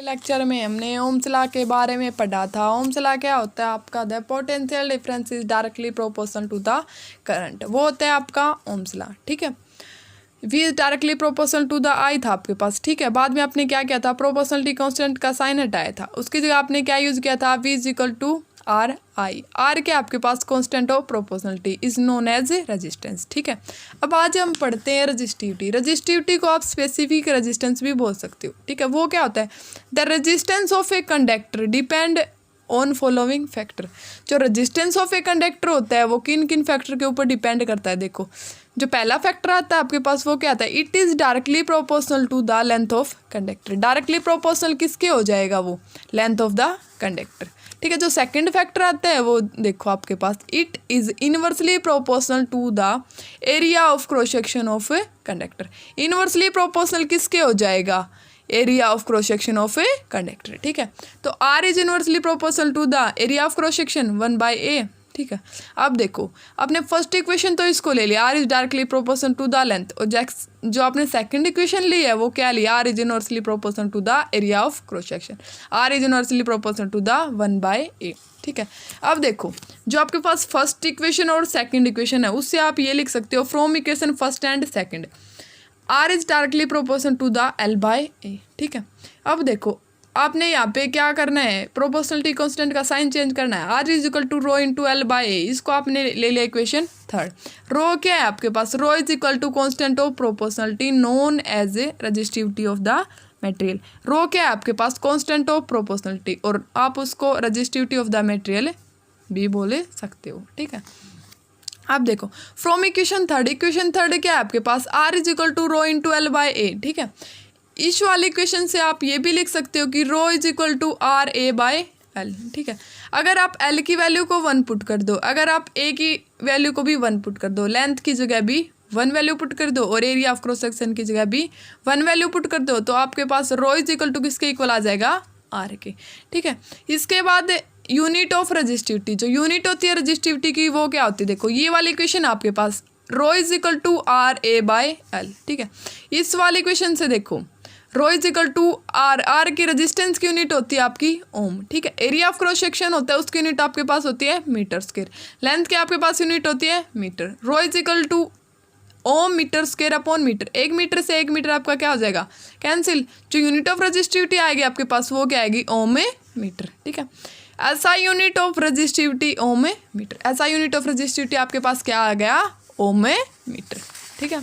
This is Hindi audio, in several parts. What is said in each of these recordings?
लेक्चर में हमने ओम्स लॉ के बारे में पढ़ा था। ओम्स लॉ क्या होता है आपका, the potential difference is directly proportional to the current, वो होता है आपका ओम्स लॉ। ठीक है, V is directly proportional to the I था आपके पास। ठीक है, बाद में आपने क्या किया था, प्रोपोर्शनलिटी कांस्टेंट का साइन हटाया था, उसकी जगह आपने क्या यूज किया था, V is equal to R I. R क्या आपके पास constant of proportionality is known as resistance. ठीक है, अब आज हम पढ़ते हैं रजिस्टिविटी। रजिस्टिविटी को आप स्पेसिफिक रेजिस्टेंस भी बोल सकते हो। ठीक है, वो क्या होता है, the resistance of a conductor depend on following factor. जो रेजिस्टेंस ऑफ ए कंडक्टर होता है वो किन किन फैक्टर के ऊपर डिपेंड करता है। देखो, जो पहला फैक्टर आता है आपके पास वो क्या आता है, it is directly proportional to the length of conductor. Directly proportional किसके हो जाएगा, वो लेंथ ऑफ द कंडक्टर। ठीक है, जो सेकंड फैक्टर आता है वो देखो आपके पास, it is inversely proportional to the area of cross section of a conductor. Inversely proportional किसके हो जाएगा, area of cross section of a conductor. ठीक है, तो R is inversely proportional to the area of cross section 1/a। ठीक है, अब देखो आपने फर्स्ट इक्वेशन तो इसको ले लिया, R is directly proportional to the length, और जो आपने सेकंड इक्वेशन ली है वो क्या लिया, R is inversely proportional to the area of cross section, R is inversely proportional to the 1/a। ठीक है, अब देखो जो आपके पास फर्स्ट इक्वेशन और सेकंड इक्वेशन है उससे आप ये लिख सकते हो, from equation first and second R is directly proportional to the L/a। ठीक है, अब देखो आपने यहाँ पे क्या करना है, प्रोपोर्शनलिटी कांस्टेंट का साइन चेंज करना है, R is equal to rho into L/a। इसको आपने ले लिया इक्वेशन थर्ड। रो क्या है आपके पास, rho is equal to constant of proportionality known as a resistivity of the material. Rho क्या है आपके पास, कांस्टेंट ऑफ प्रोपोर्शनलिटी, और आप उसको रजिस्टिविटी ऑफ द मटेरियल भी बोले सकते हो। ठीक है, अब देखो फ्रॉम इक्वेशन थर्ड क्या है आपके पास, R is equal to rho into L/a। ठीक है, इस वाली इक्वेशन से आप ये भी लिख सकते हो कि रो इज इक्वल टू RA/L। ठीक है, अगर आप L की वैल्यू को 1 पुट कर दो, अगर आप A की वैल्यू को भी 1 पुट कर दो, लेंथ की जगह भी 1 वैल्यू पुट कर दो, और एरिया ऑफ क्रॉस सेक्शन की जगह भी 1 वैल्यू पुट कर दो, तो आपके पास रो इज इक्वल टू किसके इक्वल आ जाएगा, R के। ठीक है, इसके बाद यूनिट ऑफ रजिस्टिविटी, जो यूनिट होती है रजिस्टिविटी की वो क्या होती है, देखो ये वाली इक्वेशन आपके पास rho is equal to RA/L। ठीक है, इस वाली इक्वेशन से देखो रो इज इक्वल टू आर की रेजिस्टेंस की यूनिट होती है आपकी ओम। ठीक है, एरिया ऑफ क्रॉस सेक्शन होता है उसकी यूनिट आपके पास होती है मीटर स्क्वायर, लेंथ की आपके पास यूनिट होती है metre. Rho is equal to ohm metre square upon metre, 1 metre से 1 मीटर आपका क्या हो जाएगा, कैंसिल। जो यूनिट ऑफ रजिस्टिविटी आएगी आपके पास वो क्या आएगी, ओम में मीटर। ठीक है, ऐसा यूनिट ऑफ रजिस्टिविटी ओम में मीटर, ऐसा यूनिट ऑफ रजिस्टिविटी आपके पास क्या आ गया, ओम में मीटर। ठीक है,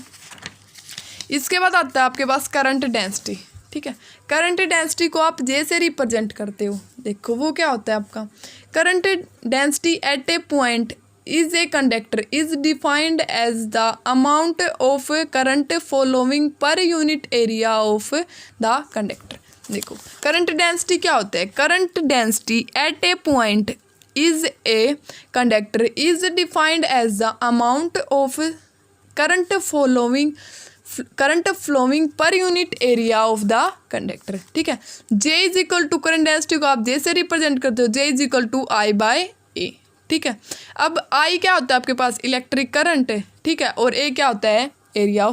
इसके बाद आता है आपके पास करंट डेंसिटी। ठीक है, करंट डेंसिटी को आप जैसे रिप्रेजेंट करते हो, देखो वो क्या होता है आपका, current density at a point is a conductor is defined as the amount of current following per unit area of the conductor. देखो करंट डेंसिटी क्या होता है, current density at a point is a conductor is defined as the amount of current flowing per unit area of the conductor. ठीक है, J is equal to current density को आप जैसे रिप्रेजेंट करते हो, J is equal to I/A। ठीक है, अब I क्या होता है आपके पास, इलेक्ट्रिक करंट है। ठीक है, और A क्या होता है, एरिया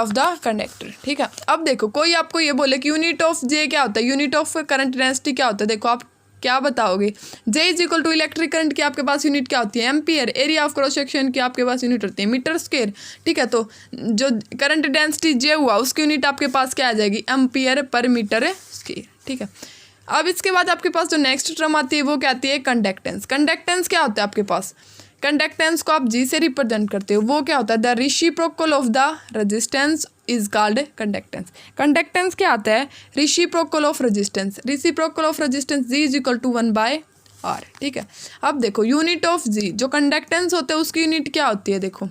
ऑफ द कंडक्टर। ठीक है, अब देखो कोई आपको ये बोले कि यूनिट ऑफ J क्या होता है, यूनिट ऑफ करंट डेंसिटी क्या होता है, देखो आप क्या बताओगे, J is equal to electric current की आपके पास यूनिट क्या होती है, ampere. Area of cross section की आपके पास यूनिट होती है मीटर स्क्वायर। ठीक है, तो जो करंट डेंसिटी J हुआ उसकी यूनिट आपके पास क्या आ जाएगी, एम्पियर पर मीटर स्क्वायर। ठीक है, अब इसके बाद आपके पास जो नेक्स्ट टर्म आती है वो क्या आती है, कंडक्टेंस। कंडक्टेंस क्या होता है आपके पास, कंडक्टेंस को आप G से रिप्रेजेंट करते हो, वो क्या होता है, the reciprocal of the resistance is called conductance. Conductance क्या आता है, reciprocal of resistance. Reciprocal of resistance G is equal to 1/R। ठीक है, अब देखो यूनिट ऑफ G, जो कंडक्टेंस होते हैं उसकी यूनिट क्या होती है, देखो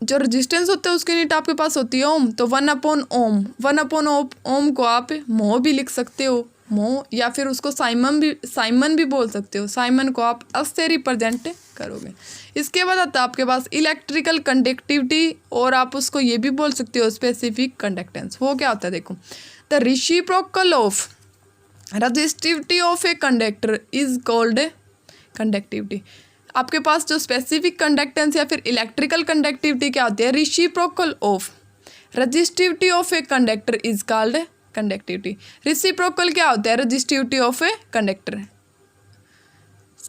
जो रेजिस्टेंस होते हैं उसकी यूनिट आपके पास होती है ओम, तो 1/ओम। 1/ओम को आप मोह भी लिख सकते हो, मोह, या फिर उसको साइमन भी बोल सकते हो। साइमन को आप एस से रिप्रेजेंट करोगे। इसके बाद आता है आपके पास इलेक्ट्रिकल कंडक्टिविटी, और आप उसको ये भी बोल सकते हो स्पेसिफिक कंडक्टेंस। वो क्या होता है, देखो the reciprocal of resistivity of a conductor is called conductivity. आपके पास जो स्पेसिफिक कंडक्टेंस या फिर इलेक्ट्रिकल कंडक्टिविटी क्या होती है, reciprocal of resistivity of a conductor is called conductivity. Reciprocal क्या होता है? Resistivity of a conductor.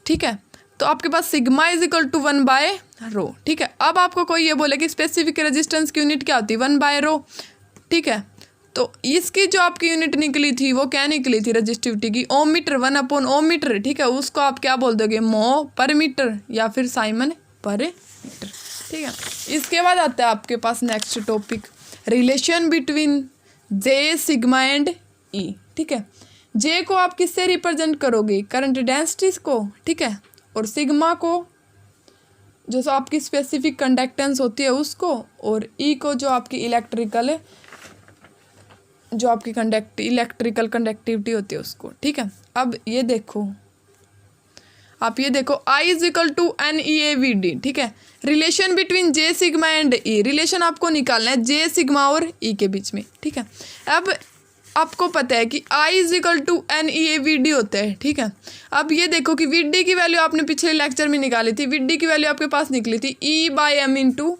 ठीक है, तो आपके पास सिग्मा इज इक्वल टू 1/ρ। ठीक है, अब आपको कोई ये बोले कि स्पेसिफिक रेजिस्टेंस की यूनिट क्या होती है? 1/ρ। ठीक है, तो इसकी जो आपकी यूनिट निकली थी वो क्या निकली थी रजिस्टिविटी की? ओम मीटर, 1/ओम मीटर। ठीक है, उसको आप क्या बोल दोगे? मो पर मीटर या फिर साइमन पर मीटर। ठीक है, इसके बाद आता है आपके पास next topic, relation between J, sigma and E. ठीक है, जे को आप किससे रिप्रेजेंट करोगे? करंट डेंसिटीज को। ठीक है, और सिग्मा को जो आपकी स्पेसिफिक कंडक्टेंस होती है उसको, और ई को जो आपकी इलेक्ट्रिकल कंडक्टिविटी होती है उसको। ठीक है, अब ये देखो, आप ये देखो I is equal to NeAVD। ठीक है, relation between J, sigma and E, relation आपको निकालना है जे, सिग्मा और ई के बीच में। ठीक है, अब आपको पता है कि I is equal to NeAVD होता है। ठीक है, अब ये देखो कि VD की वैल्यू आपने पिछले लेक्चर में निकाली थी, VD की वैल्यू आपके पास निकली थी E/m इंटू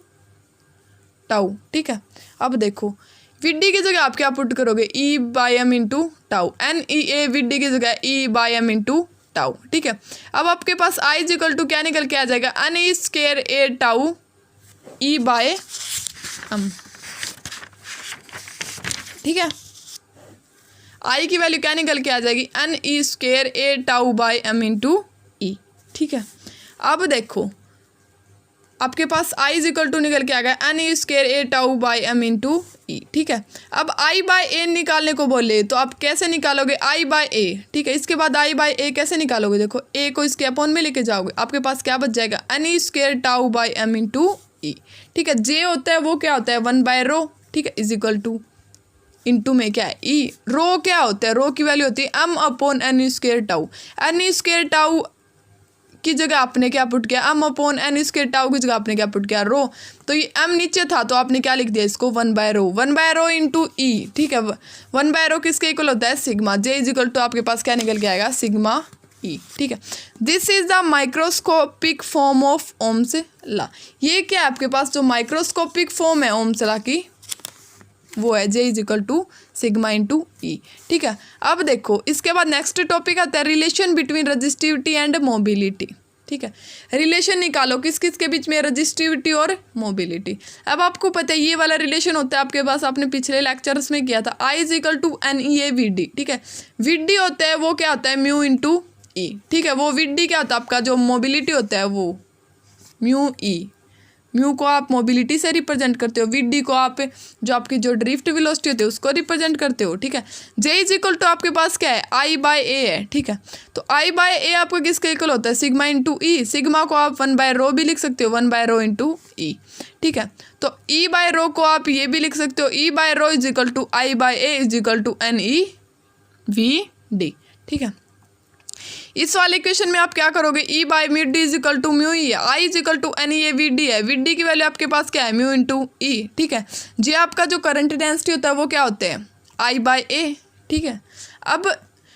टाउ। ठीक है, अब देखो VD की जगह आप क्या पुट करोगे? E/m into tau. NeAVD की जगह E/m इंटू टाउ। ठीक है, अब आपके पास I इज इक्वल टू क्या निकल के आ जाएगा? N² tau E/m। ठीक है, I की वैल्यू क्या निकल के आ जाएगी? N² tau by m into E. ठीक है, अब देखो आपके पास I इज इक्वल टू निकल के आ गया N² tau by m into E. ठीक है, अब I/a निकालने को बोले तो आप कैसे निकालोगे? I/a। ठीक है, इसके बाद I/a कैसे निकालोगे? देखो a को इसके अपॉन में लेके जाओगे, आपके पास क्या बच जाएगा? N² tau by m into E. ठीक है, j होता है वो क्या होता है? 1/ρ। ठीक है, इज इक्वल टू इंटू में क्या है? ई। रो क्या होता है? रो की वैल्यू होती है m/n² टाउ। n² टाउ की जगह आपने क्या पुट किया? m/n² टाउ की जगह आपने क्या पुट किया? रो। तो ये m नीचे था तो आपने क्या लिख दिया इसको? 1/ρ। 1/ρ इंटू ई। ठीक है, 1/ρ किसके इक्वल होता है? Sigma. J is equal to आपके पास क्या निकल के आएगा? Sigma E. ठीक है, this is the microscopic form of Ohm's law. ये क्या है आपके पास? जो माइक्रोस्कोपिक फॉर्म है ओम्स लॉ की वो है J is equal to sigma into E. ठीक है, अब देखो इसके बाद नेक्स्ट टॉपिक आता है relation between resistivity and mobility. ठीक है, रिलेशन निकालो किस किस के बीच में? रजिस्टिविटी और मोबिलिटी। अब आपको पता है ये वाला रिलेशन होता है आपके पास, आपने पिछले लेक्चर्स में किया था, I is equal to NeAVD। ठीक है, VD होता है वो क्या होता है? Mu into E. ठीक है, वो VD क्या होता है आपका? जो मोबिलिटी होता है वो म्यू ई। म्यू को आप मोबिलिटी से रिप्रेजेंट करते हो, VD को आप जो आपकी जो ड्रिफ्ट वेलोसिटी होती है उसको रिप्रेजेंट करते हो। ठीक है, J इज इक्वल टू आपके पास क्या है? I/a है। ठीक है, तो I/a आपको किसके इक्वल होता है? Sigma into E. सिग्मा को आप 1/ρ भी लिख सकते हो, 1/ρ इंटू ई। ठीक है, तो E/ρ को आप ये भी लिख सकते हो, E/ρ is equal to I/a is equal to NeVD। ठीक है, इस वाले इक्वेशन में आप क्या करोगे? E/μd is equal to mu E है, I is equal to NeAVD है, VD की वैल्यू आपके पास क्या है? Mu into E. ठीक है, जे आपका जो करंट डेंसिटी होता है वो क्या होते हैं? I/a। ठीक है, अब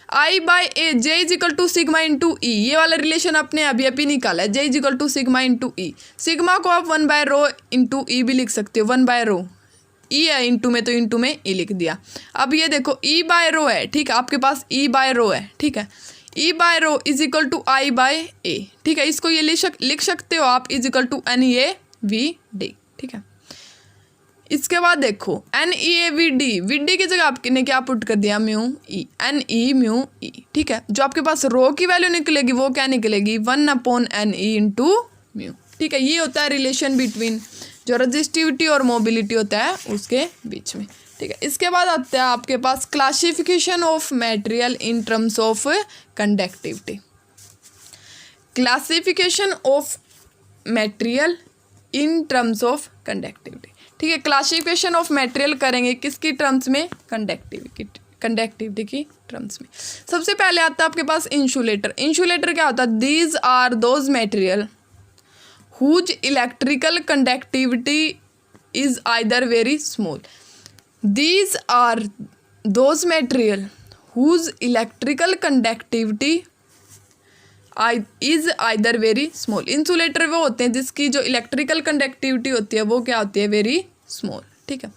I/a J is equal to sigma into E, ये वाला रिलेशन आपने अभी अभी निकाला है, J is equal to sigma into E. Sigma को आप 1/ρ इंटू ई भी लिख सकते हो, 1/ρ। ई है इंटू में तो इंटू में ई लिख दिया। अब ये देखो E/ρ है। ठीक है, आपके पास E/ρ है। ठीक है, E/ρ is equal to I/a। ठीक है, इसको ये लिख सकते हो आप इज इक्वल टू NeAVD। ठीक है, इसके बाद देखो NeAVD, VD की जगह आपने क्या पुट कर दिया? Mu E. NeMu ई। ठीक है, जो आपके पास रो की वैल्यू निकलेगी वो क्या निकलेगी? 1/Ne into mu. ठीक है, ये होता है रिलेशन बिटवीन जो रजिस्टिविटी और मोबिलिटी होता है उसके बीच में। ठीक है, इसके बाद आता है आपके पास classification of material in terms of conductivity. Classification of material in terms of conductivity. ठीक है, क्लासिफिकेशन ऑफ मटेरियल करेंगे किसकी टर्म्स में? कंडक्टिविटी की टर्म्स में। सबसे पहले आता है आपके पास इंसुलेटर। इंसुलेटर क्या होता है? These are those material whose electrical conductivity is either very small. These are those material whose electrical conductivity is either very small। Insulator वो होते हैं जिसकी जो इलेक्ट्रिकल कंडक्टिविटी होती है वो क्या होती है? Very small. ठीक है,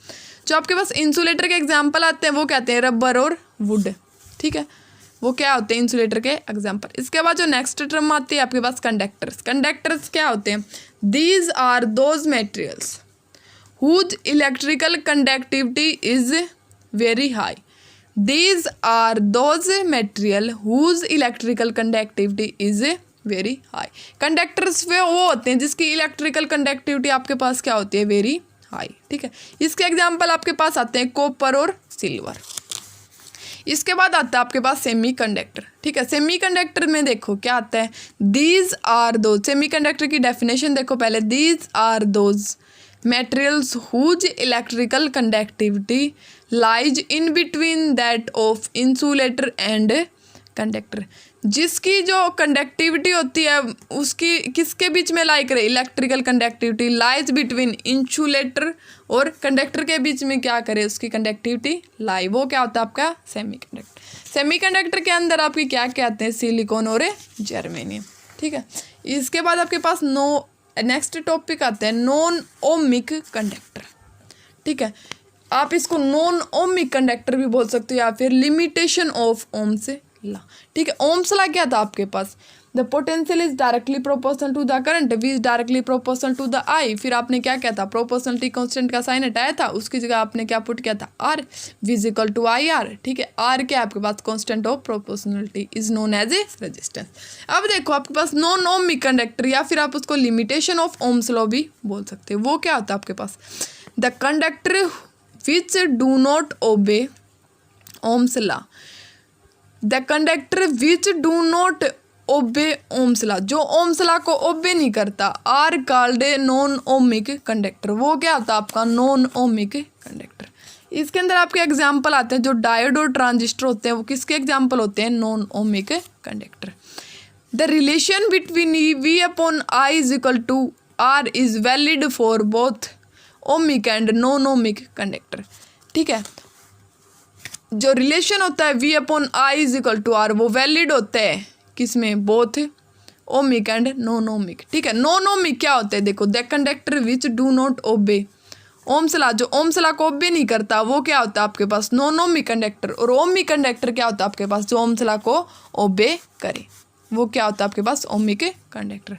जो आपके पास इंसुलेटर के एग्जाम्पल आते हैं वो कहते हैं रबर और वुड, ठीक है, वो क्या होते हैं इंसुलेटर के एग्जाम्पल। इसके बाद जो नेक्स्ट टर्म आती है आपके पास कंडक्टर्स। कंडक्टर्स क्या होते हैं? These are those materials whose electrical conductivity is very high. These are those material whose electrical conductivity is very high। Conductors वे वो होते हैं जिसकी इलेक्ट्रिकल कंडक्टिविटी आपके पास क्या होती है? वेरी हाई, ठीक है। इसके एग्जांपल आपके पास आते हैं कॉपर और सिल्वर। इसके बाद आता है आपके पास सेमी कंडक्टर, ठीक है। सेमी कंडक्टर में देखो क्या आता है, these are those, semiconductor की डेफिनेशन देखो पहले, दीज आर दोज materials whose electrical conductivity lies in between that of insulator and conductor। जिसकी जो कंडक्टिविटी होती है उसकी किसके बीच में लाई करे? Electrical conductivity lies between insulator और कंडक्टर के बीच में क्या करे? उसकी कंडक्टिविटी लाई, वो क्या होता है आपका? Semi conductor. सेमी कंडक्टर के अंदर आपकी क्या क्या आते हैं? सिलिकॉन और जर्मेनियम, ठीक है। इसके बाद आपके पास नेक्स्ट टॉपिक आते हैं नॉन ओमिक कंडक्टर, ठीक है। आप इसको नॉन ओमिक कंडक्टर भी बोल सकते हो या फिर लिमिटेशन ऑफ ओम्स लॉ, ठीक है। ओम्स लॉ क्या था आपके पास? The potential is directly proportional to the current, V is directly proportional to the I. फिर आपने क्या किया था? प्रोपोर्शनलिटी कांस्टेंट का साइन हटाया था, उसकी जगह आपने क्या पुट किया था? R, V is equal to I R, ठीक है। आर क्या है आपके पास? Constant of proportionality is known as a resistance. अब देखो आपके पास नॉन ओमिक कंडक्टर या फिर आप उसको लिमिटेशन ऑफ ओम्स लॉ भी बोल सकते हो। वो क्या होता है आपके पास? The conductor which do not obey Ohm's law, the conductor which do not obey Ohm's law, जो ओम्स लॉ को ओबे नहीं करता, are called a non ohmic conductor. वो क्या होता है आपका? Non ohmic conductor. इसके अंदर आपके एग्जाम्पल आते हैं जो डायोड और ट्रांजिस्टर होते हैं, वो किसके एग्जाम्पल होते हैं? Non ohmic conductor. The relation between V upon I is equal to R is valid for both ohmic and non ohmic conductor, ठीक है। जो रिलेशन होता है V upon I is equal to R, वो वैलिड होता है किसमें? Both ohmic and non ohmic, ठीक है। नॉन ओमिक क्या होते हैं? देखो, the conductor which do not obey Ohm's law, जो ओम्स लॉ को ओबे नहीं करता वो क्या होता है आपके पास? Non ohmic conductor. और ओमिक कंडक्टर क्या होता है आपके पास? जो ओम्स लॉ को ओबे करे, वो क्या होता है आपके पास? Ohmic conductor.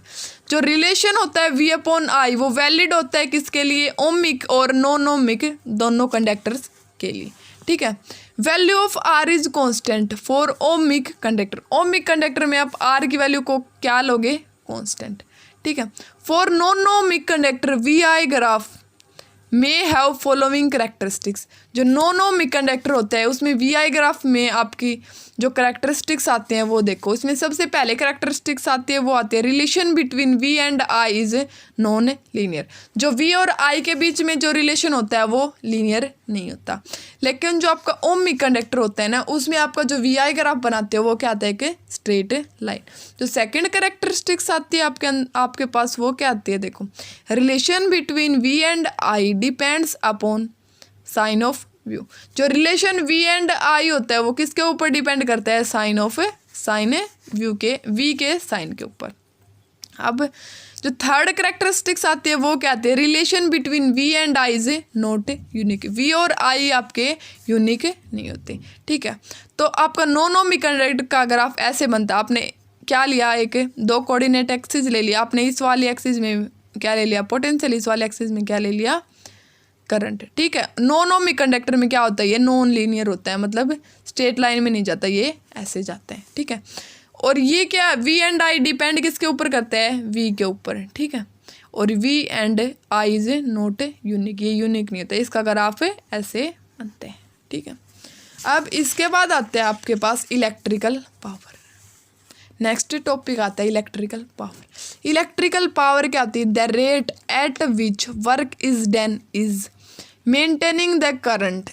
जो रिलेशन होता है वी अपॉन आई, वो वैलिड होता है किसके लिए? ओमिक और नॉन ओमिक दोनों कंडक्टर्स के लिए, ठीक है। Value of R is constant for ohmic conductor. Ohmic conductor में आप आर की वैल्यू को क्या लोगे? कांस्टेंट, ठीक है। For non ohmic conductor V I graph may have following characteristics. जो नॉन ओमिक कंडक्टर होता है उसमें वी आई ग्राफ में आपकी जो करेक्टरिस्टिक्स आते हैं वो देखो। इसमें सबसे पहले करेक्टरिस्टिक्स आती है वो आती है relation between V and I is non linear. जो वी और आई के बीच में जो रिलेशन होता है वो लीनियर नहीं होता। लेकिन जो आपका ओमिक कंडक्टर होता है ना, उसमें आपका जो वी आई ग्राफ बनाते हो वो क्या आता है कि स्ट्रेट लाइन। जो सेकंड करेक्टरिस्टिक्स आती है आपके पास वो क्या आती है? देखो, relation between V and I depends upon sign of view. जो रिलेशन वी एंड आई होता है वो किसके ऊपर डिपेंड करता है? साइन व्यू के, वी के साइन के ऊपर। अब जो थर्ड करेक्टरिस्टिक्स आती है वो क्या आती है? Relation between V and I is not unique. V और आई आपके यूनिक नहीं होते, ठीक है। तो आपका नॉन ओमिक कंडक्टर का ग्राफ ऐसे बनता है। आपने क्या लिया? एक दो कोऑर्डिनेट एक्सिस ले लिया आपने, इस वाली एक्सिस में क्या ले लिया? पोटेंशियल, इस वाले एक्सिस में क्या ले लिया? करंट, ठीक है। नॉन ओमिक कंडक्टर में क्या होता है? ये नॉन लीनियर होता है, मतलब स्ट्रेट लाइन में नहीं जाता, ये ऐसे जाता है, ठीक है। और ये क्या? वी एंड आई डिपेंड किसके ऊपर करते हैं? वी के ऊपर, ठीक है। और V and I is not unique, ये यूनिक नहीं होता, इसका ग्राफ ऐसे बनते हैं, ठीक है। अब इसके बाद आते हैं आपके पास इलेक्ट्रिकल पावर। नेक्स्ट टॉपिक आता है इलेक्ट्रिकल पावर। इलेक्ट्रिकल पावर क्या होती है? The rate at which work is done is maintaining the current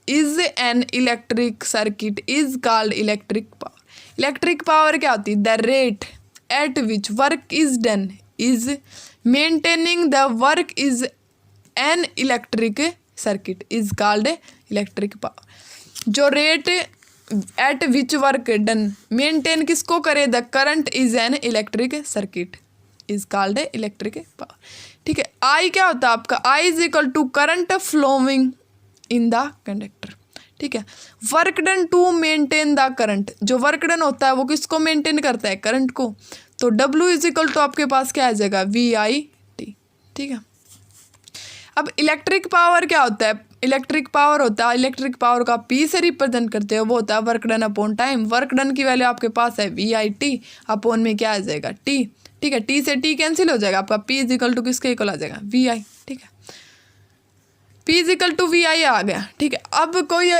is an electric circuit is called electric power. Electric power क्या होती है? The rate at which work is done is maintaining the work is an electric circuit is called electric power. जो rate at which work done maintain किसको करे? The current is an electric circuit is called electric power, ठीक है। आई क्या होता है आपका? I is equal to current flowing in the conductor, ठीक है। Work done to maintain the current, जो वर्क डन होता है वो किसको मेंटेन करता है, करंट को। तो W इज इक्वल टू आपके पास क्या आ जाएगा, VIT, ठीक है। अब इलेक्ट्रिक पावर क्या होता है, इलेक्ट्रिक पावर होता है, इलेक्ट्रिक पावर का P से रिप्रेजेंट करते हो, वो होता है work done upon time. Work done की वैल्यू आपके पास है VIT, अपॉन में क्या आ जाएगा, T, ठीक है। T से T कैंसिल हो जाएगा, आपका P इज इक्वल टू किसके इक्वल आ जाएगा, VI, ठीक है। P is equal to VI आ गया, ठीक है। अब कोई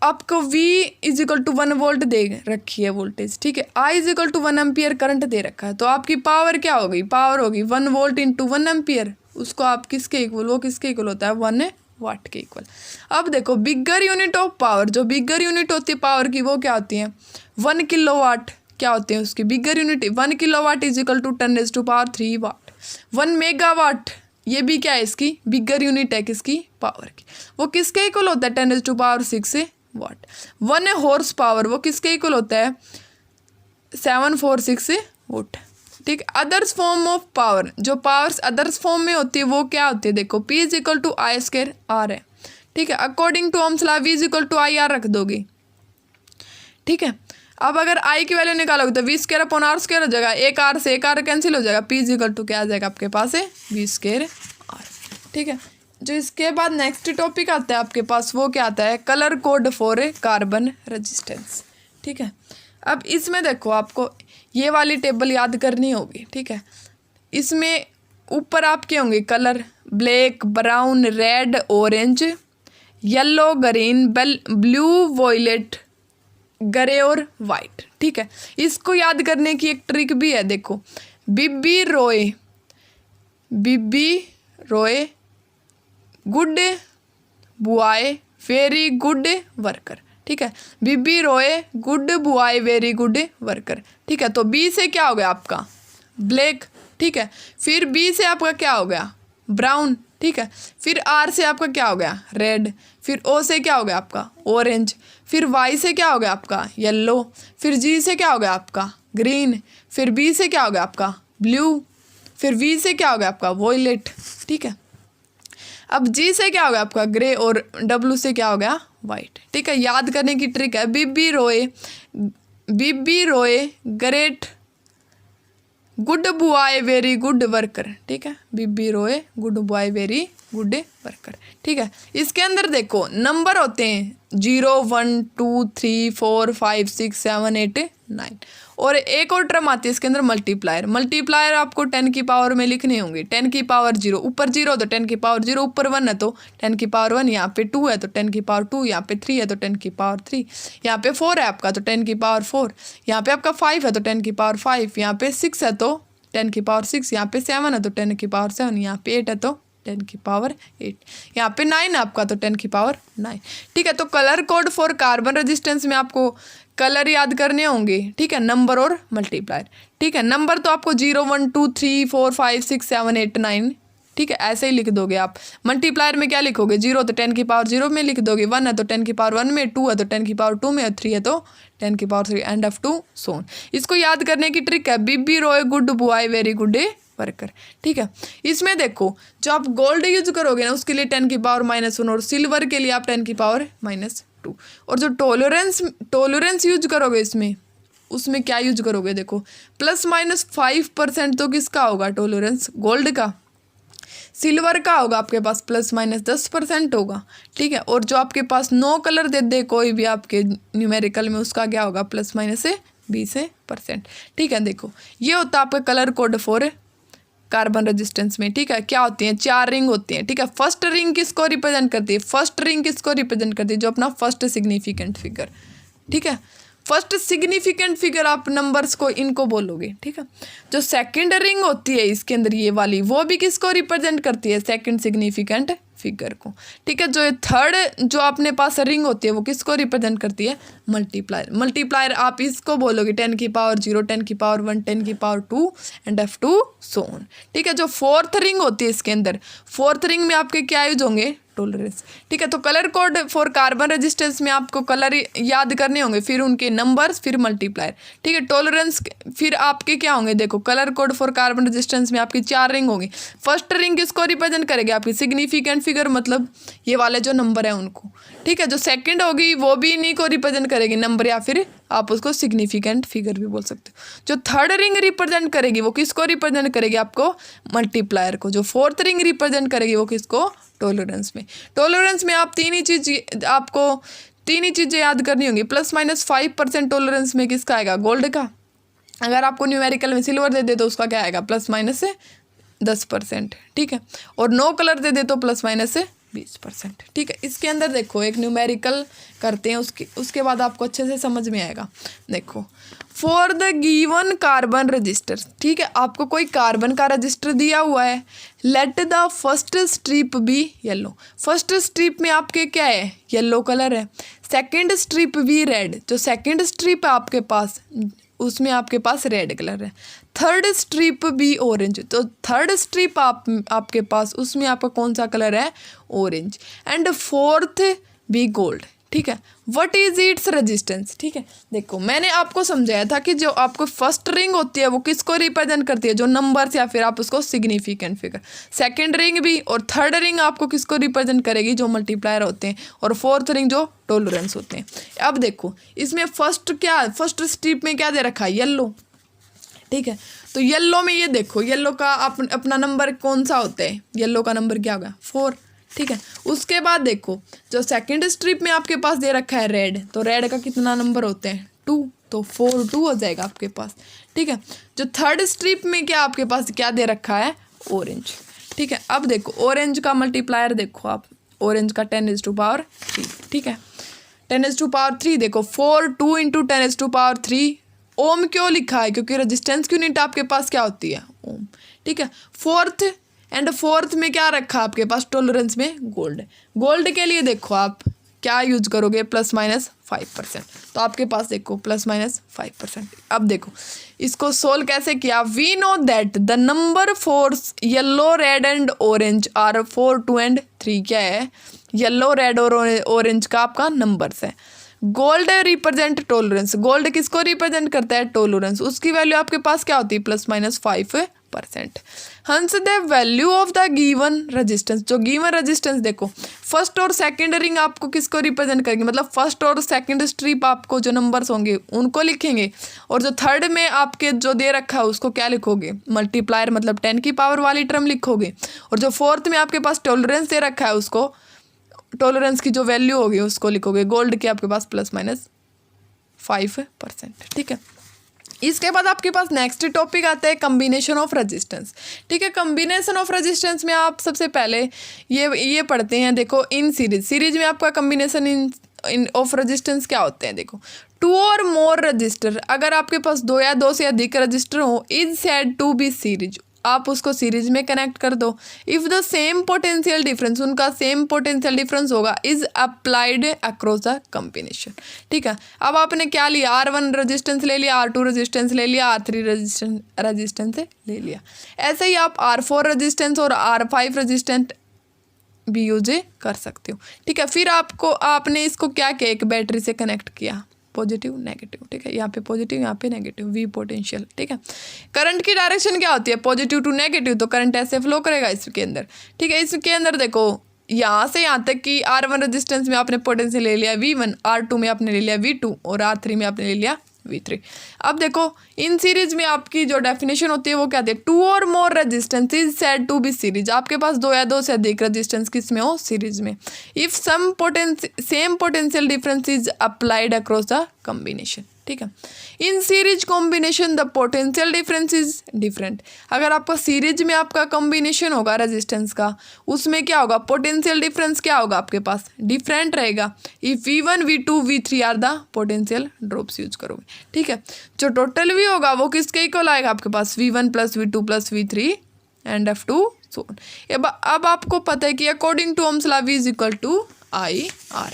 आपको V is equal to 1 volt दे रखी है वोल्टेज, ठीक है। I is equal to 1 ampere current दे रखा है, तो आपकी पावर क्या होगी, पावर होगी 1 वोल्ट इंटू 1 एम्पियर, उसको आप किसके इक्वल, वो किसके इक्वल होता है, 1 वाट के इक्वल। अब देखो बिगर यूनिट ऑफ पावर, जो बिगर यूनिट होती है पावर की वो क्या होती है, 1 किलोवाट, क्या होते हैं उसकी bigger unit, 1 kilowatt is equal to 10⁻³ watt. 1 megawatt ये भी क्या है, इसकी बिगर यूनिट है, किसकी, पावर की, वो किसके इक्वल होता है, 10⁻6 वाट। 1 हॉर्स पावर वो किसके इक्वल होता है, 746 वोट, ठीक। अदर्स फॉर्म ऑफ पावर, जो पावर्स अदर्स फॉर्म में होती है वो क्या होती है, देखो P is equal to I²R है, ठीक है। According to Ohm's law V is equal to IR रख दोगे, ठीक है। अब अगर I की वैल्यू निकालोगे तो V² अपॉन R² हो जाएगा, एक R से एक R कैंसिल हो जाएगा, P इज इक्वल टू क्या आ जाएगा आपके पास है V²R, ठीक है। जो इसके बाद नेक्स्ट टॉपिक आता है आपके पास, वो क्या आता है, colour code for carbon resistance, ठीक है। अब इसमें देखो आपको ये वाली टेबल याद करनी होगी, ठीक है। इसमें ऊपर आपके होंगे colour, black, brown, red, orange, yellow, green, blue, violet, grey और वाइट, ठीक है। इसको याद करने की एक ट्रिक भी है, देखो बिब्बी रोए good boy very good worker, ठीक है। बिब्बी रोए good boy very good worker, ठीक है। तो बी से क्या हो गया आपका ब्लैक, ठीक है। फिर बी से आपका क्या हो गया ब्राउन, ठीक है। फिर आर से आपका क्या हो गया रेड, फिर ओ से क्या हो गया आपका ऑरेंज, फिर वाई से क्या हो गया आपका येलो, फिर जी से क्या हो गया आपका ग्रीन, फिर बी से क्या हो गया आपका ब्लू, फिर वी से क्या हो गया आपका वॉयलेट, ठीक है। अब जी से क्या हो गया आपका ग्रे और डब्ल्यू से क्या हो गया वाइट, ठीक है। याद करने की ट्रिक है, बिब्बी रोए great good boy very good worker, ठीक है। बिब्बी रोए good boy very good worker, ठीक है। इसके अंदर देखो नंबर होते हैं 0 1 2 3 4 5 6 7 8 9 और एक और टर्म आती है इसके अंदर मल्टीप्लायर आपको 10 की पावर में लिखने होंगे। 10 की पावर 0, ऊपर 0 तो 10 की पावर 0, ऊपर 1 है तो 10 की पावर 1, यहाँ पे 2 है तो 10 की पावर 2, यहाँ पे 3 है तो 10 की पावर 3, यहाँ पे 4 है आपका तो 10 की पावर 4, यहाँ पे आपका 5 है तो 10 की पावर 5, यहाँ पे 6 है तो 10 की पावर 6, यहाँ पे 7 है तो 10 की पावर 7, यहाँ पे 8 है तो 10 की पावर 8, यहाँ पे 9 है आपका तो 10 की पावर 9, ठीक है। तो colour code for carbon resistance में आपको कलर याद करने होंगे, ठीक है, नंबर और मल्टीप्लायर, ठीक है। नंबर तो आपको 0 1 2 3 4 5 6 7 8 9, ठीक है, ऐसे ही लिख दोगे आप। मल्टीप्लायर में क्या लिखोगे 0 तो 10 की पावर 0 में लिख दोगे, 1 है तो 10 की पावर 1 में, 2 है तो 10 की पावर 2 में, और 3 है तो 10 की पावर 3, एंड ऑफ 2 सोन। इसको याद करने की ट्रिक है बिब्बी रोए good boy very good worker, ठीक है। इसमें देखो जो आप गोल्ड यूज करोगे ना उसके लिए 10 की पावर -1 और सिल्वर के लिए आप 10 की पावर -2, और जो टॉलरेंस यूज करोगे इसमें उसमें क्या यूज करोगे, देखो ±5% तो किसका होगा टॉलरेंस गोल्ड का, सिल्वर का होगा आपके पास ±10% होगा, ठीक है। और जो आपके पास 9 कलर दे दे कोई भी आपके न्यूमेरिकल में उसका क्या होगा ±20%, ठीक है। देखो ये होता है आपका colour code for carbon resistance में, ठीक है। क्या होती हैं 4 रिंग होती हैं, ठीक है। फर्स्ट रिंग किसको रिप्रेजेंट करती है, फर्स्ट रिंग किसको रिप्रेजेंट करती है, जो अपना फर्स्ट सिग्निफिकेंट फिगर, ठीक है। फर्स्ट सिग्निफिकेंट फिगर आप नंबर्स को इनको बोलोगे, ठीक है। जो सेकंड रिंग होती है इसके अंदर ये वाली वो भी किसको रिप्रेजेंट करती है सेकंड सिग्निफिकेंट फिगर को, ठीक है। जो थर्ड जो अपने पास रिंग होती है वो किसको रिप्रेजेंट करती है मल्टीप्लायर आप इसको बोलोगे 10 की पावर 0 10 की पावर 1 10 की पावर 2 एंड F2 सोन, ठीक है। जो फोर्थ रिंग होती है इसके अंदर फोर्थ रिंग में आपके क्या यूज होंगे टॉलरेंस। ठीक है, तो colour code for carbon resistance में आपको कलर याद करने होंगे, फिर उनके नंबर्स, फिर मल्टीप्लायर। ठीक है, टॉलरेंस फिर आपके क्या होंगे, देखो colour code for carbon resistance में आपकी 4 रिंग होंगी। फर्स्ट रिंग किसको रिप्रेजेंट करेगी, आपकी सिग्निफिकेंट फिगर, मतलब ये वाले जो नंबर है उनको। ठीक है, जो सेकंड होगी वो भी इन्हीं को रिप्रेजेंट करेगी, नंबर, या फिर आप उसको सिग्निफिकेंट फिगर भी बोल सकते हो। जो थर्ड रिंग रिप्रेजेंट करेगी वो किसको रिप्रेजेंट करेगी, आपको मल्टीप्लायर को। जो फोर्थ रिंग रिप्रेजेंट करेगी वो किसको, टॉलरेंस में। टॉलरेंस में आप आपको तीन ही चीज़ें याद करनी होंगी। ±5% टॉलरेंस में किसका आएगा, गोल्ड का। अगर आपको न्यूमेरिकल में सिल्वर दे दे तो उसका क्या आएगा, ±10%। ठीक है, और नो कलर दे दे तो ±20%। ठीक है, इसके अंदर देखो एक न्यूमेरिकल करते हैं, उसके बाद आपको अच्छे से समझ में आएगा। देखो, for the given carbon register, ठीक है, आपको कोई कार्बन का रजिस्टर दिया हुआ है। Let the first strip be yellow. First strip में आपके क्या है, येलो कलर है। Second strip be red. जो सेकंड स्ट्रिप है आपके पास उसमें आपके पास रेड कलर है। Third strip be orange. तो थर्ड स्ट्रिप आपके पास उसमें आपका कौन सा कलर है, orange. And fourth be gold. ठीक है, व्हाट इज इट्स रेजिस्टेंस। ठीक है, देखो मैंने आपको समझाया था कि जो आपको फर्स्ट रिंग होती है वो किसको रिप्रेजेंट करती है, जो नंबर्स, या फिर आप उसको सिग्निफिकेंट फिगर। सेकंड रिंग भी और थर्ड रिंग आपको किसको रिप्रेजेंट करेगी, जो मल्टीप्लायर होते हैं, और फोर्थ रिंग जो टॉलरेंस होते हैं। अब देखो इसमें फर्स्ट स्ट्रिप में क्या दे रखा है, येलो। ठीक है, तो येलो में ये देखो, येलो का अपना नंबर कौन सा होता है, येलो का नंबर क्या होगा, 4। ठीक है, उसके बाद देखो जो सेकंड स्ट्रिप में आपके पास दे रखा है रेड, तो रेड का कितना नंबर होते हैं, 2, तो 4 2 हो जाएगा आपके पास। ठीक है, जो थर्ड स्ट्रिप में क्या आपके पास क्या दे रखा है, ऑरेंज। ठीक है, अब देखो ऑरेंज का मल्टीप्लायर देखो आप, ऑरेंज का 10⁻3। ठीक है, 10⁻3 देखो 4 2 × 10⁻3। ओम क्यों लिखा है, क्योंकि रेजिस्टेंस की यूनिट आपके पास क्या होती है, ओम। ठीक है, फोर्थ में क्या रखा आपके पास, टॉलरेंस में गोल्ड। गोल्ड के लिए देखो आप क्या यूज करोगे, +-5%। तो आपके पास देखो +-5%। अब देखो इसको सोल्व कैसे किया, we know that the number for yellow red and orange are 4 2 और 3। क्या है, येलो रेड और ऑरेंज का आपका नंबर्स है। Gold represent tolerance. गोल्ड किसको रिप्रेजेंट करता है, टॉलरेंस। उसकी वैल्यू आपके पास क्या होती है, +-5%। हंस the value of the given resistance. जो गिवन रेजिस्टेंस देखो फर्स्ट और सेकंड रिंग आपको किसको रिप्रेजेंट करेंगे, मतलब फर्स्ट और सेकंड स्ट्रिप आपको जो नंबर्स होंगे उनको लिखेंगे, और जो थर्ड में आपके जो दे रखा है उसको क्या लिखोगे, मल्टीप्लायर, मतलब 10 की पावर वाली टर्म लिखोगे, और जो फोर्थ में आपके पास टॉलरेंस दे रखा है उसको, टॉलरेंस की जो वैल्यू होगी उसको लिखोगे। गोल्ड के आपके पास +-5%। ठीक है, इसके बाद आपके पास नेक्स्ट टॉपिक आता है कम्बिनेशन ऑफ रेजिस्टेंस। ठीक है, कम्बिनेशन ऑफ रेजिस्टेंस में आप सबसे पहले ये पढ़ते हैं। देखो इन सीरीज में आपका कम्बिनेशन इन ऑफ रेजिस्टेंस क्या होते हैं, देखो 2 और मोर रजिस्टर। अगर आपके पास 2 या 2 से अधिक रजिस्टर हो, is said to be series, आप उसको सीरीज में कनेक्ट कर दो। If the same potential difference, उनका सेम पोटेंशियल डिफरेंस होगा, is applied across the combination. ठीक है, अब आपने क्या लिया, R1 रेजिस्टेंस ले लिया, R2 रेजिस्टेंस ले लिया, R3 रेजिस्टेंस ले लिया। ऐसे ही आप R4 रेजिस्टेंस और R5 रेजिस्टेंस भी यूज कर सकते हो। ठीक है, फिर आपने इसको क्या किया, एक बैटरी से कनेक्ट किया, पॉजिटिव नेगेटिव। ठीक है, यहाँ पे पॉजिटिव, यहाँ पे नेगेटिव, V पोटेंशियल। ठीक है, करंट की डायरेक्शन क्या होती है, पॉजिटिव टू नेगेटिव, तो करंट ऐसे फ्लो करेगा इसके अंदर। ठीक है, इसके अंदर देखो यहाँ से यहाँ तक कि R1 रेजिस्टेंस में आपने पोटेंशियल ले लिया V1, R2 में आपने ले लिया V2 और R3 में आपने ले लिया V3। अब देखो इन सीरीज में आपकी जो डेफिनेशन होती है वो क्या होती है, 2 और more resistance is said to be series. आपके पास 2 या 2 से अधिक रेजिस्टेंस किस में हो, सीरीज में। If same potential difference is applied across the combination. ठीक है, in series combination the potential difference is different. अगर आपका सीरीज में आपका कॉम्बिनेशन होगा रेजिस्टेंस का, उसमें क्या होगा, पोटेंशियल डिफरेंस क्या होगा आपके पास, डिफरेंट रहेगा। If V1 V2 V3 are the potential drops use करोगे। ठीक है, जो टोटल भी होगा वो किसके इक्वल आएगा आपके पास, V1 + V2 + V3 and F2 so on. अब आपको पता है कि according to Ohm's law V = IR।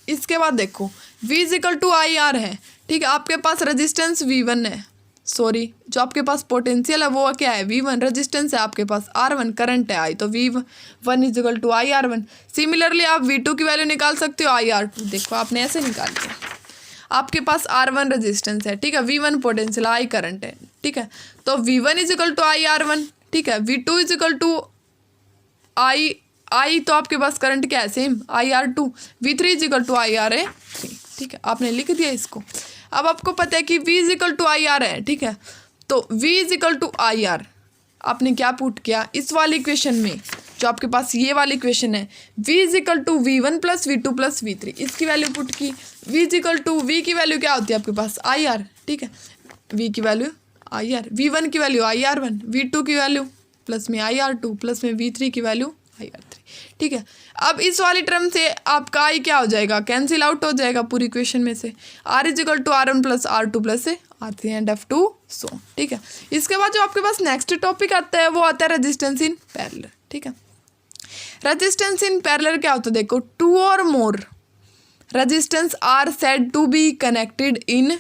इसके बाद देखो V = IR है। ठीक है, आपके पास रेजिस्टेंस V1 है, सॉरी, जो आपके पास पोटेंशियल है वो क्या है, V1, रेजिस्टेंस है आपके पास R1, करंट है I, तो V1 is equal to IR1। Similarly आप V2 की वैल्यू निकाल सकते हो IR2। देखो आपने ऐसे निकाल लिया, आपके पास R1 रेजिस्टेंस है, ठीक है, V1 पोटेंशियल, I करंट है, ठीक है, तो V1 इजिकल टू IR1, ठीक है, V2 इजिकल टू I तो आपके पास करंट क्या है, same IR2, V3 is equal to IRA3, ठीक है, आपने लिख दिया इसको। अब आपको पता है कि V इजिकल टू IR है, ठीक है, तो V इजिकल टू IR आपने क्या पुट किया इस वाली इक्वेशन में, जो आपके पास ये वाली इक्वेशन है, V is equal to V1 plus V2 plus V3, इसकी वैल्यू पुट की। V इजिकल टू V की वैल्यू क्या होती है आपके पास IR, ठीक है, V की वैल्यू IR, V1 की वैल्यू IR1, V2 की वैल्यू प्लस में IR2 प्लस में V3 की वैल्यू IR3, ठीक है। अब इस वाली टर्म से आपका I क्या हो जाएगा, कैंसिल आउट हो जाएगा पूरी इक्वेशन में से, R is equal to R1 plus R2 plus R3 and F2 so, ठीक है। इसके बाद जो आपके पास नेक्स्ट टॉपिक आता है वो आता है रेजिस्टेंस इन पैरेलल, ठीक है। रेजिस्टेंस इन पैरेलल क्या होता है, देखो, टू और more resistance are said to be connected in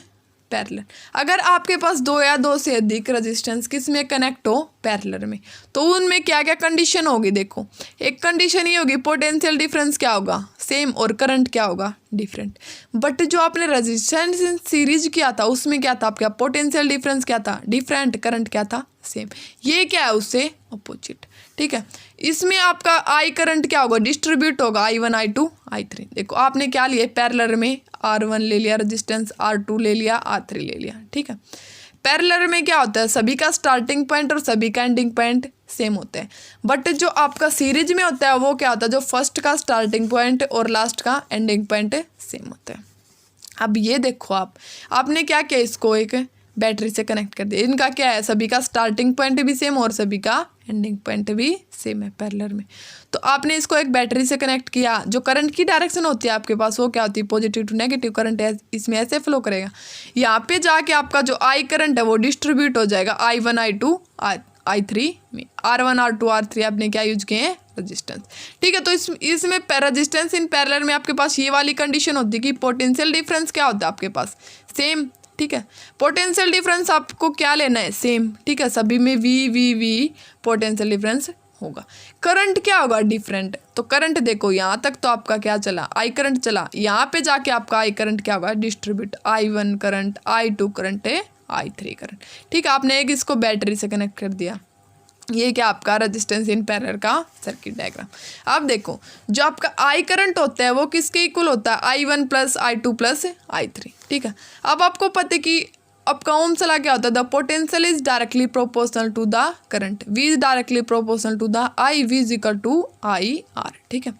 parallel. अगर आपके पास दो या दो से अधिक रेजिस्टेंस किस में कनेक्ट हो, पैरेलल में, तो उनमें क्या क्या कंडीशन होगी, देखो, एक कंडीशन ये होगी पोटेंशियल डिफरेंस क्या होगा, सेम, और करंट क्या होगा, डिफरेंट। बट जो आपने रेजिस्टेंस इन सीरीज किया था उसमें क्या था आपका, पोटेंशियल डिफरेंस क्या था, डिफरेंट, करंट क्या था, सेम। ये क्या है उससे अपोजिट, ठीक है। इसमें आपका I करंट क्या होगा, डिस्ट्रीब्यूट होगा, I1 I2 I3। देखो आपने क्या लिया, पैरेलल में R1 ले लिया रेजिस्टेंस, R2 ले लिया, R3 ले लिया, ठीक है। पैरेलल में क्या होता है, सभी का स्टार्टिंग पॉइंट और सभी का एंडिंग पॉइंट सेम होता है। बट जो आपका सीरीज में होता है वो क्या होता है, जो फर्स्ट का स्टार्टिंग पॉइंट और लास्ट का एंडिंग पॉइंट सेम होता है। अब ये देखो आपने क्या किया, इसको एक बैटरी से कनेक्ट कर दिया। इनका क्या है, सभी का स्टार्टिंग पॉइंट भी सेम और सभी का एंडिंग पॉइंट भी सेम है पैरेलल में। तो आपने इसको एक बैटरी से कनेक्ट किया, जो करंट की डायरेक्शन होती है आपके पास वो क्या होती है, पॉजिटिव टू नेगेटिव करंट है, इसमें ऐसे फ्लो करेगा। यहाँ पे जाके आपका जो I करंट है वो डिस्ट्रीब्यूट हो जाएगा I1 I2 I3 में। R1 R2 R3 आपने क्या यूज किए हैं, रेजिस्टेंस, ठीक है। तो इसमें रेजिस्टेंस इन पैरेलल में आपके पास ये वाली कंडीशन होती है कि पोटेंशियल डिफरेंस क्या होता है आपके पास, सेम, ठीक है। पोटेंशियल डिफरेंस आपको क्या लेना है, सेम, ठीक है, सभी में V पोटेंशियल डिफरेंस होगा। करंट क्या होगा, डिफरेंट। तो करंट देखो यहाँ तक तो आपका क्या चला, I करंट चला, यहाँ पे जाके आपका I करंट क्या होगा, distribute, I1 current, I2 current है, I3 करंट, ठीक है। आपने एक इसको बैटरी से कनेक्ट कर दिया। ये क्या आपका रेजिस्टेंस इन पैरेलल का सर्किट डायग्राम। अब देखो जो आपका I करंट होता है वो किसके इक्वल होता है, I1 plus I2 plus I3, ठीक है। अब आपको पता है कि आपका ओम्स लॉ क्या होता है, the potential is directly proportional to the current, V is directly proportional to the I, V is equal to IR, ठीक है।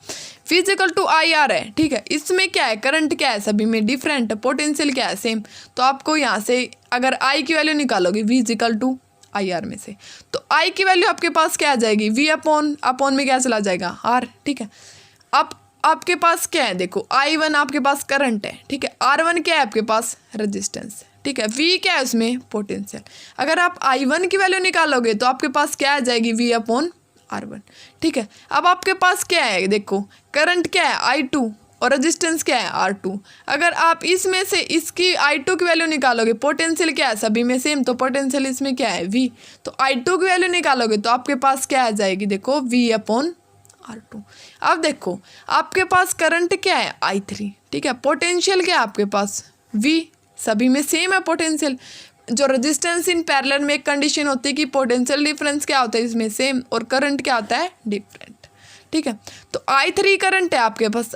V is equal to IR है, ठीक है। इसमें क्या है, करंट क्या है, सभी में डिफरेंट, पोटेंशियल क्या है, सेम। तो आपको यहाँ से अगर I की वैल्यू निकालोगे V is equal to IR में से, तो I की वैल्यू आपके पास क्या आ जाएगी, V अपॉन में क्या चला जाएगा, R, ठीक है। अब आपके पास क्या है, देखो I1 आपके पास करंट है, ठीक है, R1 क्या है आपके पास, रेजिस्टेंस, ठीक है, V क्या है उसमें, पोटेंशियल। अगर आप I1 की वैल्यू निकालोगे तो आपके पास क्या आ जाएगी, V अपॉन R1, ठीक है। अब आपके पास क्या है, देखो करंट क्या है I2 और रेजिस्टेंस क्या है R2। अगर आप इसमें से इसकी I2 की वैल्यू निकालोगे, पोटेंशियल क्या है सभी में सेम, तो पोटेंशियल इसमें क्या है V, तो I2 की वैल्यू निकालोगे तो आपके पास क्या आ जाएगी, देखो V अपॉन R2। अब देखो आपके पास करंट क्या है I3, ठीक है, पोटेंशियल क्या है आपके पास V, सभी में सेम है पोटेंशियल। जो रेजिस्टेंस इन पैरेलल में एक कंडीशन होती है कि पोटेंशियल डिफरेंस क्या होता है इसमें सेम और करंट क्या होता है डिफरेंट, ठीक है। तो I3 करंट है आपके पास,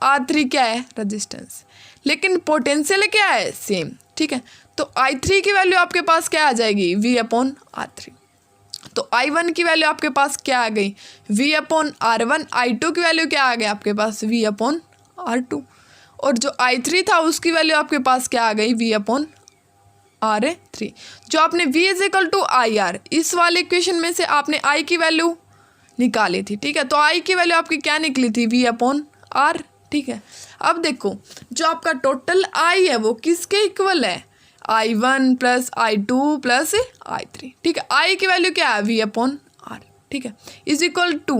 R3 क्या है रेजिस्टेंस, लेकिन पोटेंशियल क्या है सेम, ठीक है। तो I3 की वैल्यू आपके पास क्या आ जाएगी, V अपॉन R3। तो I1 की वैल्यू आपके पास क्या आ गई, V अपॉन R1। I2 की वैल्यू क्या आ गई आपके पास, V अपॉन R2। और जो I3 था उसकी वैल्यू आपके पास क्या आ गई, V अपॉन R3। जो आपने V is equal to IR इस वाले इक्वेशन में से आपने I की वैल्यू निकाली थी, ठीक है। तो I की वैल्यू आपकी क्या निकली थी, V अपॉन R, ठीक है। अब देखो जो आपका टोटल I है वो किसके इक्वल है, I1 plus I2 plus I3, ठीक है। I की वैल्यू क्या है, V अपॉन R, ठीक है, इज इक्वल टू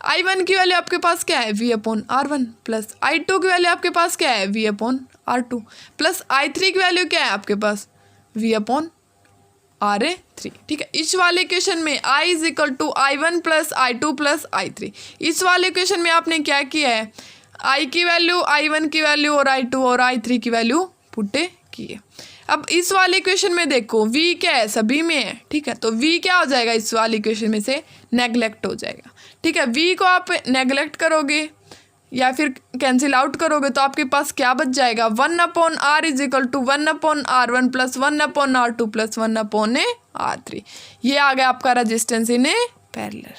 I1 की वैल्यू आपके पास क्या है, V upon R1 plus I2 की वैल्यू आपके पास क्या है, V upon R2 plus I3 की वैल्यू क्या है आपके पास, V अपॉन R3, ठीक है। इस वाले इक्वेशन में I is equal to I1 plus I2 plus I3। इस वाले इक्वेशन में आपने क्या किया है, I की वैल्यू, I1 की वैल्यू और I2 और I3 की वैल्यू पुट की है। अब इस वाले इक्वेशन में देखो V क्या है, सभी में है, ठीक है। तो V क्या हो जाएगा, इस वाले इक्वेशन में से नेगलेक्ट हो जाएगा, ठीक है। V को आप नेगलेक्ट करोगे या फिर कैंसिल आउट करोगे तो आपके पास क्या बच जाएगा, 1/r is equal to 1/r1 plus 1/r2 plus 1/r3। ये आ गया आपका रेजिस्टेंस इन ए पैरेलल।